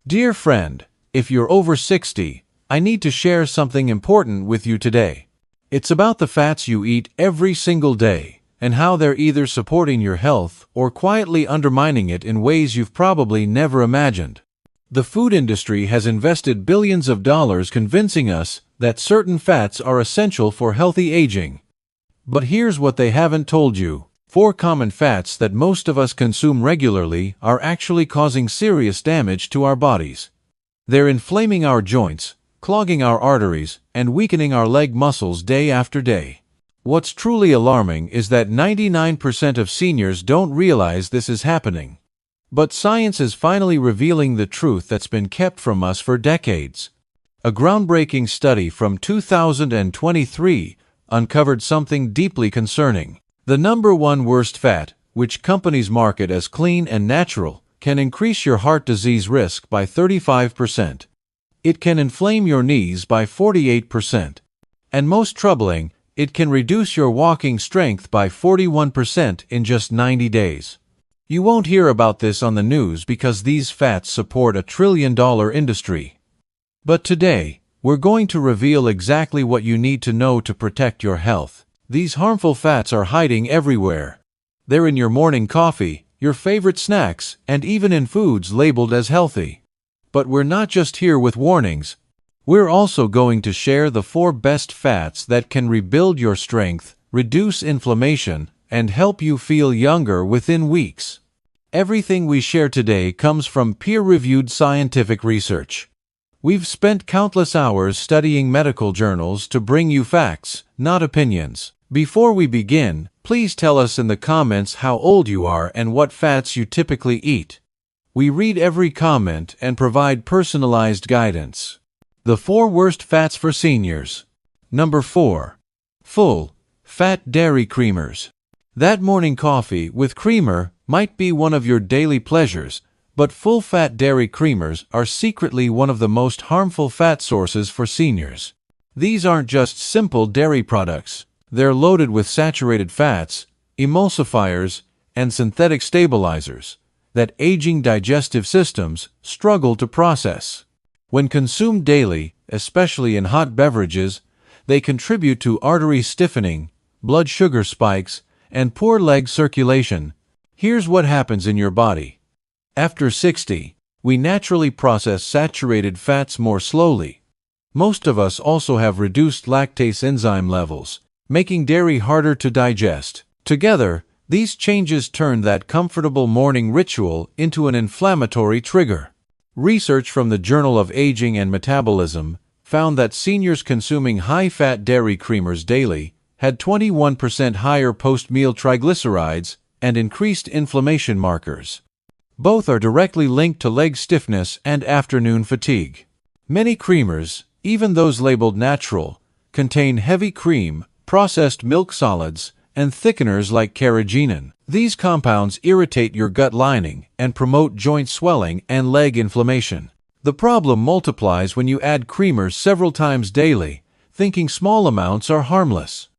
Dear friend, if you're over 60, I need to share something important with you today. It's about the fats you eat every single day, and how they're either supporting your health or quietly undermining it in ways you've probably never imagined. The food industry has invested billions of dollars convincing us that certain fats are essential for healthy aging. But here's what they haven't told you. 4 common fats that most of us consume regularly are actually causing serious damage to our bodies. They're inflaming our joints, clogging our arteries, and weakening our leg muscles day after day. What's truly alarming is that 99% of seniors don't realize this is happening. But science is finally revealing the truth that's been kept from us for decades. A groundbreaking study from 2023 uncovered something deeply concerning. The number one worst fat, which companies market as clean and natural, can increase your heart disease risk by 35%. It can inflame your knees by 48%. And most troubling, it can reduce your walking strength by 41% in just 90 days. You won't hear about this on the news because these fats support a trillion-dollar industry. But today, we're going to reveal exactly what you need to know to protect your health. These harmful fats are hiding everywhere. They're in your morning coffee, your favorite snacks, and even in foods labeled as healthy. But we're not just here with warnings. We're also going to share the 4 best fats that can rebuild your strength, reduce inflammation, and help you feel younger within weeks. Everything we share today comes from peer-reviewed scientific research. We've spent countless hours studying medical journals to bring you facts, not opinions. Before we begin, please tell us in the comments how old you are and what fats you typically eat. We read every comment and provide personalized guidance. The 4 worst fats for seniors. Number 4. Full, fat dairy creamers. That morning coffee with creamer might be one of your daily pleasures, but full-fat dairy creamers are secretly one of the most harmful fat sources for seniors. These aren't just simple dairy products. They're loaded with saturated fats, emulsifiers, and synthetic stabilizers that aging digestive systems struggle to process. When consumed daily, especially in hot beverages, they contribute to artery stiffening, blood sugar spikes, and poor leg circulation. Here's what happens in your body. After 60, we naturally process saturated fats more slowly. Most of us also have reduced lactase enzyme levels, making dairy harder to digest. Together, these changes turn that comfortable morning ritual into an inflammatory trigger. Research from the Journal of Aging and Metabolism found that seniors consuming high-fat dairy creamers daily had 21% higher post-meal triglycerides and increased inflammation markers. Both are directly linked to leg stiffness and afternoon fatigue. Many creamers, even those labeled natural, contain heavy cream, processed milk solids, and thickeners like carrageenan. These compounds irritate your gut lining and promote joint swelling and leg inflammation. The problem multiplies when you add creamers several times daily, thinking small amounts are harmless.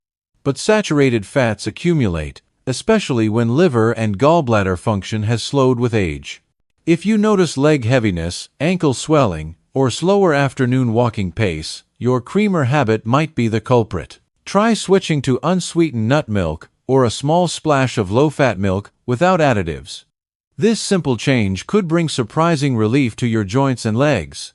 But saturated fats accumulate, especially when liver and gallbladder function has slowed with age. If you notice leg heaviness, ankle swelling, or slower afternoon walking pace, your creamer habit might be the culprit. Try switching to unsweetened nut milk or a small splash of low-fat milk without additives. This simple change could bring surprising relief to your joints and legs.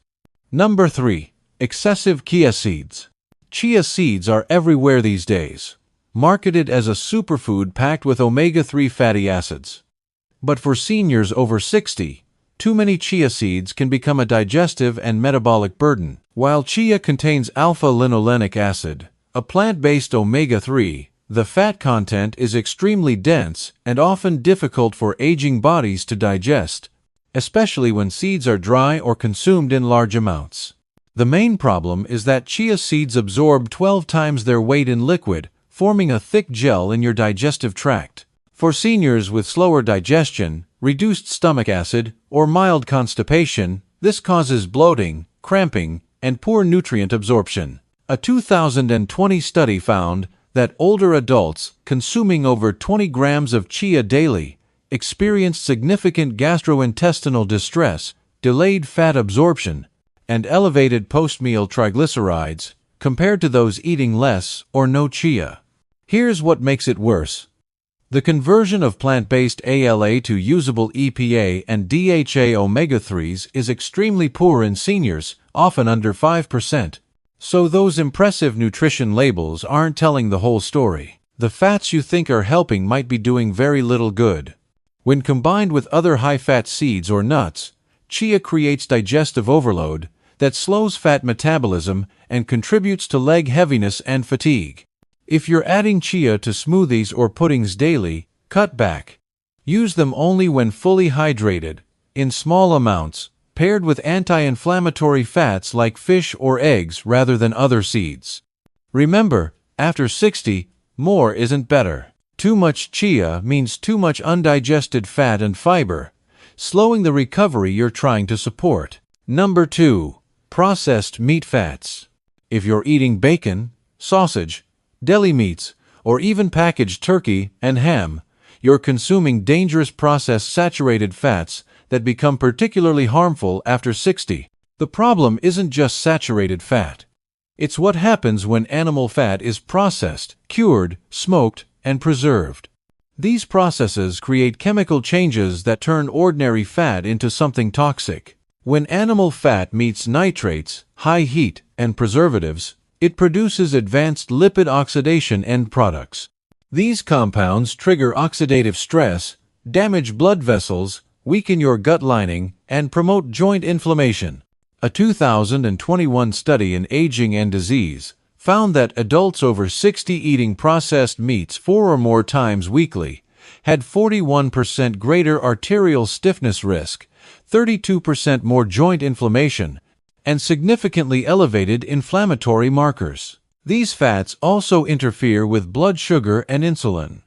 Number 3. Excessive chia seeds. Chia seeds are everywhere these days, marketed as a superfood packed with omega-3 fatty acids. But for seniors over 60, too many chia seeds can become a digestive and metabolic burden. While chia contains alpha-linolenic acid, a plant-based omega-3, the fat content is extremely dense and often difficult for aging bodies to digest, especially when seeds are dry or consumed in large amounts. The main problem is that chia seeds absorb 12 times their weight in liquid, forming a thick gel in your digestive tract. For seniors with slower digestion, reduced stomach acid, or mild constipation, this causes bloating, cramping, and poor nutrient absorption. A 2020 study found that older adults consuming over 20 grams of chia daily experienced significant gastrointestinal distress, delayed fat absorption, and elevated post-meal triglycerides compared to those eating less or no chia. Here's what makes it worse. The conversion of plant-based ALA to usable EPA and DHA omega-3s is extremely poor in seniors, often under 5%. So those impressive nutrition labels aren't telling the whole story. The fats you think are helping might be doing very little good. When combined with other high-fat seeds or nuts, chia creates digestive overload that slows fat metabolism and contributes to leg heaviness and fatigue. If you're adding chia to smoothies or puddings daily, cut back. Use them only when fully hydrated, in small amounts, paired with anti-inflammatory fats like fish or eggs rather than other seeds. Remember, after 60, more isn't better. Too much chia means too much undigested fat and fiber, slowing the recovery you're trying to support. Number 2. Processed meat fats. If you're eating bacon, sausage, deli meats, or even packaged turkey and ham, you're consuming dangerous processed saturated fats that become particularly harmful after 60. The problem isn't just saturated fat. It's what happens when animal fat is processed, cured, smoked, and preserved. These processes create chemical changes that turn ordinary fat into something toxic. When animal fat meets nitrates, high heat, and preservatives, it produces advanced lipid oxidation end products. These compounds trigger oxidative stress, damage blood vessels, weaken your gut lining, and promote joint inflammation. A 2021 study in Aging and Disease found that adults over 60 eating processed meats 4 or more times weekly had 41% greater arterial stiffness risk, 32% more joint inflammation, and significantly elevated inflammatory markers. These fats also interfere with blood sugar and insulin.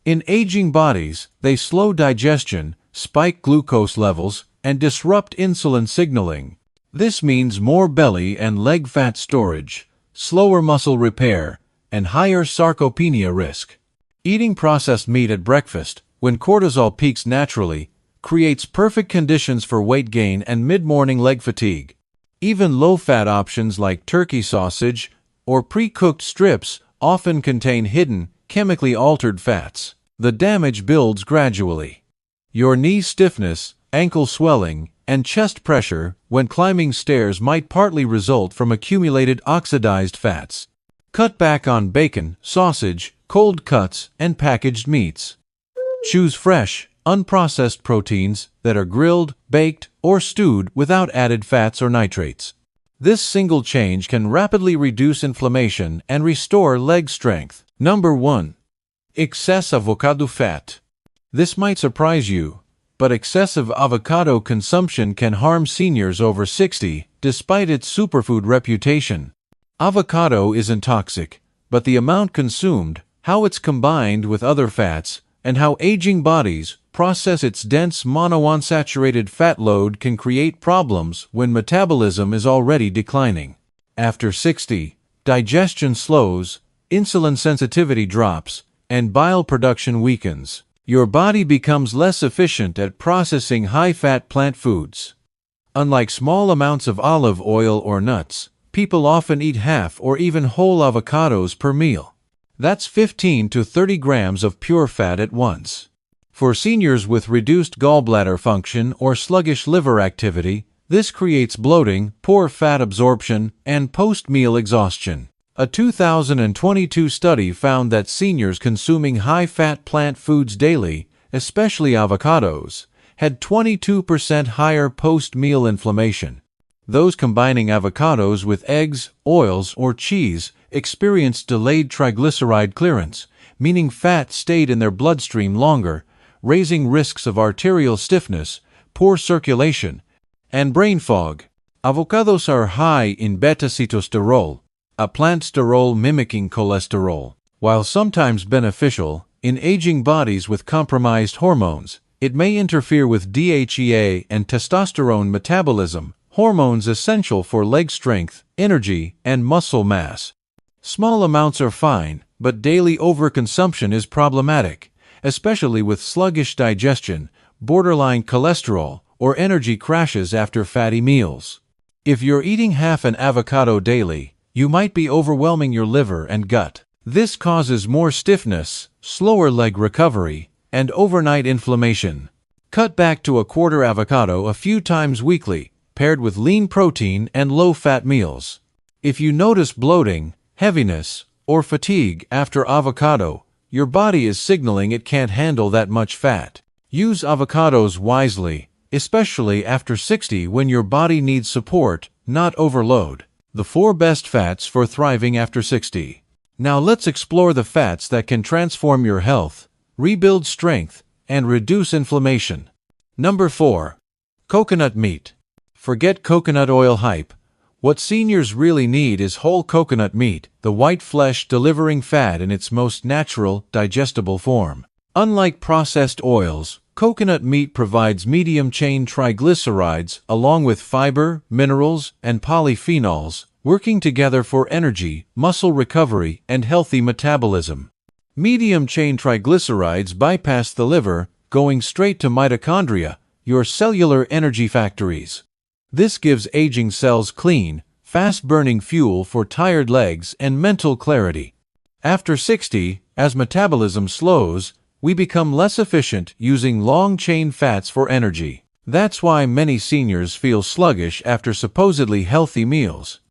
In aging bodies, they slow digestion, spike glucose levels, and disrupt insulin signaling. This means more belly and leg fat storage, slower muscle repair, and higher sarcopenia risk. Eating processed meat at breakfast, when cortisol peaks naturally, creates perfect conditions for weight gain and mid-morning leg fatigue. Even low-fat options like turkey sausage or pre-cooked strips often contain hidden, chemically altered fats. The damage builds gradually. Your knee stiffness, ankle swelling, and chest pressure when climbing stairs might partly result from accumulated oxidized fats. Cut back on bacon, sausage, cold cuts, and packaged meats. Choose fresh, unprocessed proteins that are grilled, baked, or stewed without added fats or nitrates. This single change can rapidly reduce inflammation and restore leg strength. Number 1. Excess avocado fat. This might surprise you, but excessive avocado consumption can harm seniors over 60, despite its superfood reputation. Avocado isn't toxic, but the amount consumed, how it's combined with other fats, and how aging bodies process its dense monounsaturated fat load can create problems when metabolism is already declining. After 60, digestion slows, insulin sensitivity drops, and bile production weakens. Your body becomes less efficient at processing high-fat plant foods. Unlike small amounts of olive oil or nuts, people often eat half or even whole avocados per meal. That's 15 to 30 grams of pure fat at once. For seniors with reduced gallbladder function or sluggish liver activity, this creates bloating, poor fat absorption, and post-meal exhaustion. A 2022 study found that seniors consuming high-fat plant foods daily, especially avocados, had 22% higher post-meal inflammation. Those combining avocados with eggs, oils, or cheese experienced delayed triglyceride clearance, meaning fat stayed in their bloodstream longer, raising risks of arterial stiffness, poor circulation, and brain fog. Avocados are high in beta-sitosterol, a plant sterol mimicking cholesterol. While sometimes beneficial, in aging bodies with compromised hormones, it may interfere with DHEA and testosterone metabolism, hormones essential for leg strength, energy, and muscle mass. Small amounts are fine, but daily overconsumption is problematic, especially with sluggish digestion, borderline cholesterol, or energy crashes after fatty meals. If you're eating half an avocado daily, you might be overwhelming your liver and gut. This causes more stiffness, slower leg recovery, and overnight inflammation. Cut back to a quarter avocado a few times weekly, paired with lean protein and low-fat meals. If you notice bloating, heaviness, or fatigue after avocado, your body is signaling it can't handle that much fat. Use avocados wisely, especially after 60 when your body needs support, not overload. The 4 best fats for thriving after 60. Now let's explore the fats that can transform your health, rebuild strength, and reduce inflammation. Number 4. Coconut meat. Forget coconut oil hype. What seniors really need is whole coconut meat, the white flesh delivering fat in its most natural, digestible form. Unlike processed oils, coconut meat provides medium-chain triglycerides along with fiber, minerals, and polyphenols, working together for energy, muscle recovery, and healthy metabolism. Medium-chain triglycerides bypass the liver, going straight to mitochondria, your cellular energy factories. This gives aging cells clean, fast-burning fuel for tired legs and mental clarity. After 60, as metabolism slows, we become less efficient using long-chain fats for energy. That's why many seniors feel sluggish after supposedly healthy meals.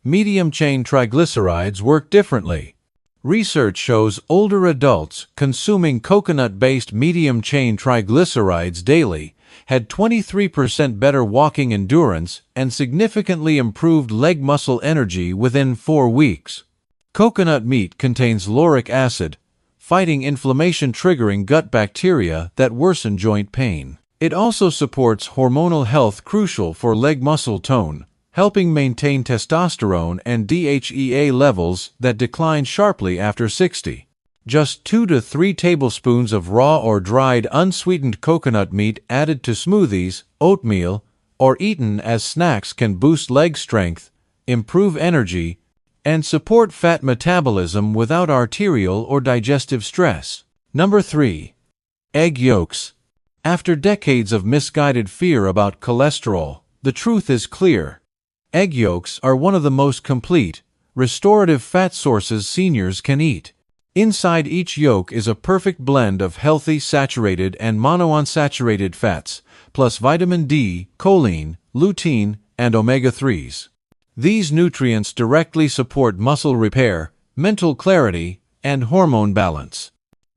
Medium-chain triglycerides work differently. Research shows older adults consuming coconut-based medium-chain triglycerides daily had 23% better walking endurance and significantly improved leg muscle energy within 4 weeks. Coconut meat contains lauric acid, fighting inflammation-triggering gut bacteria that worsen joint pain. It also supports hormonal health crucial for leg muscle tone, helping maintain testosterone and DHEA levels that decline sharply after 60. Just 2 to 3 tablespoons of raw or dried unsweetened coconut meat added to smoothies, oatmeal, or eaten as snacks can boost leg strength, improve energy, and support fat metabolism without arterial or digestive stress. Number 3. Egg yolks. After decades of misguided fear about cholesterol, the truth is clear. Egg yolks are one of the most complete, restorative fat sources seniors can eat. Inside each yolk is a perfect blend of healthy saturated and monounsaturated fats, plus vitamin D, choline, lutein, and omega-3s. These nutrients directly support muscle repair, mental clarity, and hormone balance.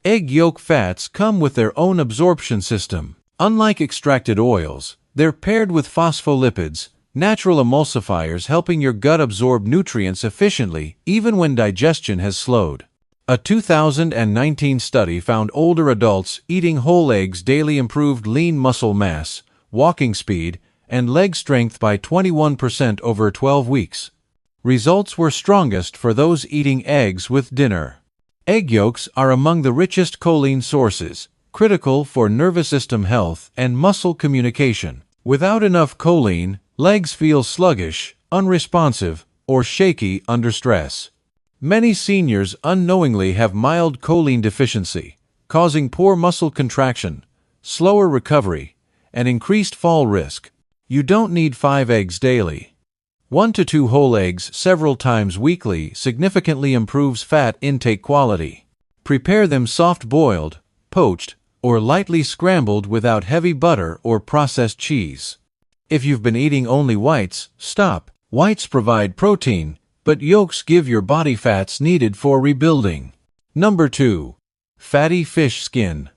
Egg yolk fats come with their own absorption system. Unlike extracted oils, they're paired with phospholipids, natural emulsifiers helping your gut absorb nutrients efficiently even when digestion has slowed. A 2019 study found older adults eating whole eggs daily improved lean muscle mass, walking speed, and leg strength by 21% over 12 weeks. Results were strongest for those eating eggs with dinner. Egg yolks are among the richest choline sources, critical for nervous system health and muscle communication. Without enough choline, legs feel sluggish, unresponsive, or shaky under stress. Many seniors unknowingly have mild choline deficiency, causing poor muscle contraction, slower recovery, and increased fall risk. You don't need 5 eggs daily. 1 to 2 whole eggs several times weekly significantly improves fat intake quality. Prepare them soft-boiled, poached, or lightly scrambled without heavy butter or processed cheese. If you've been eating only whites, stop. Whites provide protein, but yolks give your body fats needed for rebuilding. Number 2. Fatty fish skin.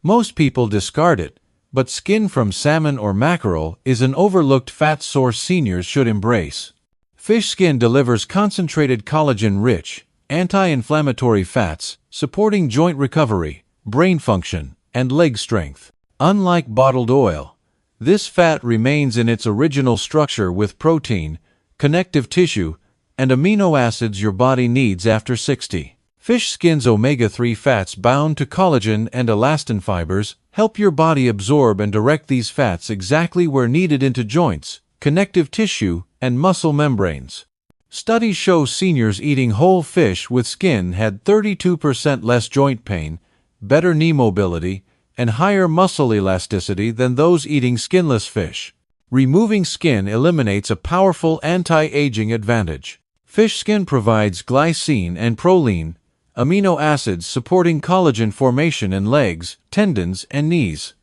Most people discard it, but skin from salmon or mackerel is an overlooked fat source seniors should embrace. Fish skin delivers concentrated collagen-rich, anti-inflammatory fats, supporting joint recovery, brain function, and leg strength. Unlike bottled oil, this fat remains in its original structure with protein, connective tissue, and amino acids your body needs after 60. Fish skin's omega-3 fats bound to collagen and elastin fibers help your body absorb and direct these fats exactly where needed into joints, connective tissue, and muscle membranes. Studies show seniors eating whole fish with skin had 32% less joint pain, better knee mobility, and higher muscle elasticity than those eating skinless fish. Removing skin eliminates a powerful anti-aging advantage. Fish skin provides glycine and proline, amino acids supporting collagen formation in legs, tendons, and knees.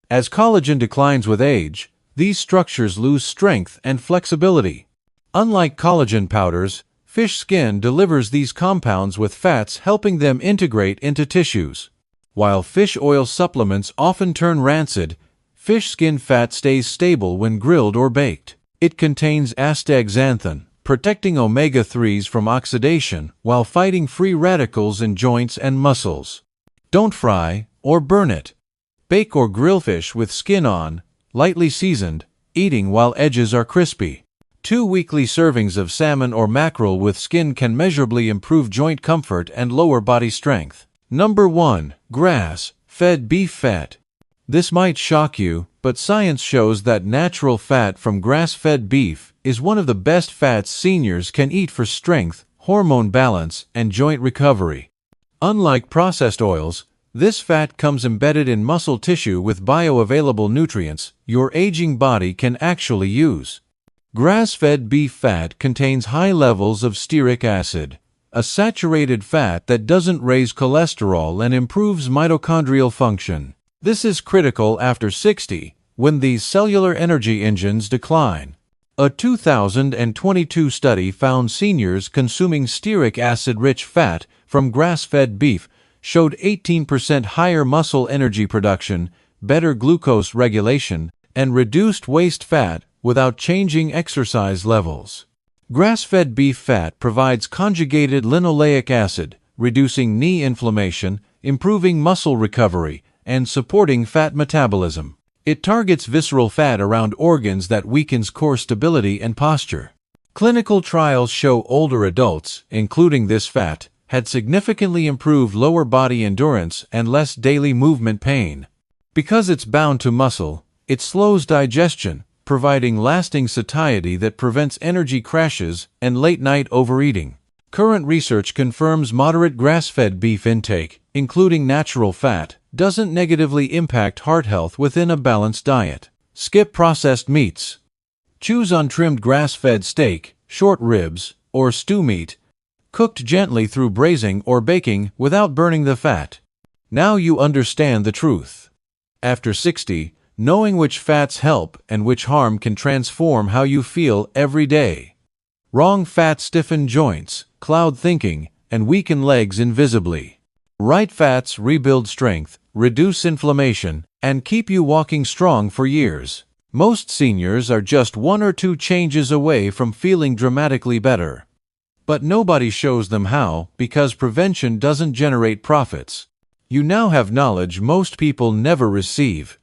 As collagen declines with age, these structures lose strength and flexibility. Unlike collagen powders, fish skin delivers these compounds with fats, helping them integrate into tissues. While fish oil supplements often turn rancid, fish skin fat stays stable when grilled or baked. It contains astaxanthin, protecting omega-3s from oxidation while fighting free radicals in joints and muscles. Don't fry or burn it. Bake or grill fish with skin on, lightly seasoned, eating while edges are crispy. 2 weekly servings of salmon or mackerel with skin can measurably improve joint comfort and lower body strength. Number 1. Grass-fed beef fat. This might shock you, but science shows that natural fat from grass-fed beef is one of the best fats seniors can eat for strength, hormone balance, and joint recovery. Unlike processed oils, this fat comes embedded in muscle tissue with bioavailable nutrients your aging body can actually use. Grass-fed beef fat contains high levels of stearic acid, a saturated fat that doesn't raise cholesterol and improves mitochondrial function. This is critical after 60, when these cellular energy engines decline. A 2022 study found seniors consuming stearic acid-rich fat from grass-fed beef showed 18% higher muscle energy production, better glucose regulation, and reduced waist fat without changing exercise levels. Grass-fed beef fat provides conjugated linoleic acid, reducing knee inflammation, improving muscle recovery, and supporting fat metabolism. It targets visceral fat around organs that weakens core stability and posture. Clinical trials show older adults, including this fat, had significantly improved lower body endurance and less daily movement pain. Because it's bound to muscle, it slows digestion, providing lasting satiety that prevents energy crashes and late-night overeating. Current research confirms moderate grass-fed beef intake, including natural fat, doesn't negatively impact heart health within a balanced diet. Skip processed meats. Choose untrimmed grass-fed steak, short ribs, or stew meat, cooked gently through braising or baking without burning the fat. Now you understand the truth. After 60, knowing which fats help and which harm can transform how you feel every day. Wrong fats stiffen joints, cloud thinking, and weaken legs invisibly. Right fats rebuild strength, reduce inflammation, and keep you walking strong for years. Most seniors are just 1 or 2 changes away from feeling dramatically better. But nobody shows them how, because prevention doesn't generate profits. You now have knowledge most people never receive.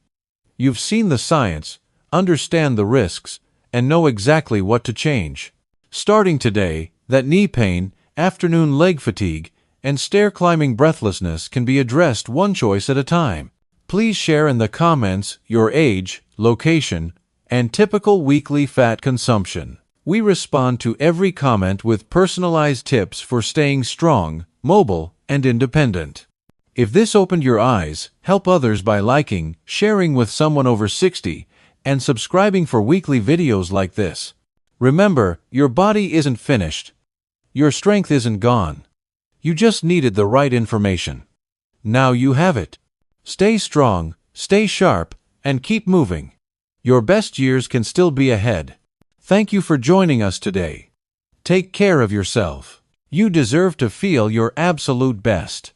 You've seen the science, understand the risks, and know exactly what to change. Starting today, that knee pain, afternoon leg fatigue, and stair-climbing breathlessness can be addressed one choice at a time. Please share in the comments your age, location, and typical weekly fat consumption. We respond to every comment with personalized tips for staying strong, mobile, and independent. If this opened your eyes, help others by liking, sharing with someone over 60, and subscribing for weekly videos like this. Remember, your body isn't finished. Your strength isn't gone. You just needed the right information. Now you have it. Stay strong, stay sharp, and keep moving. Your best years can still be ahead. Thank you for joining us today. Take care of yourself. You deserve to feel your absolute best.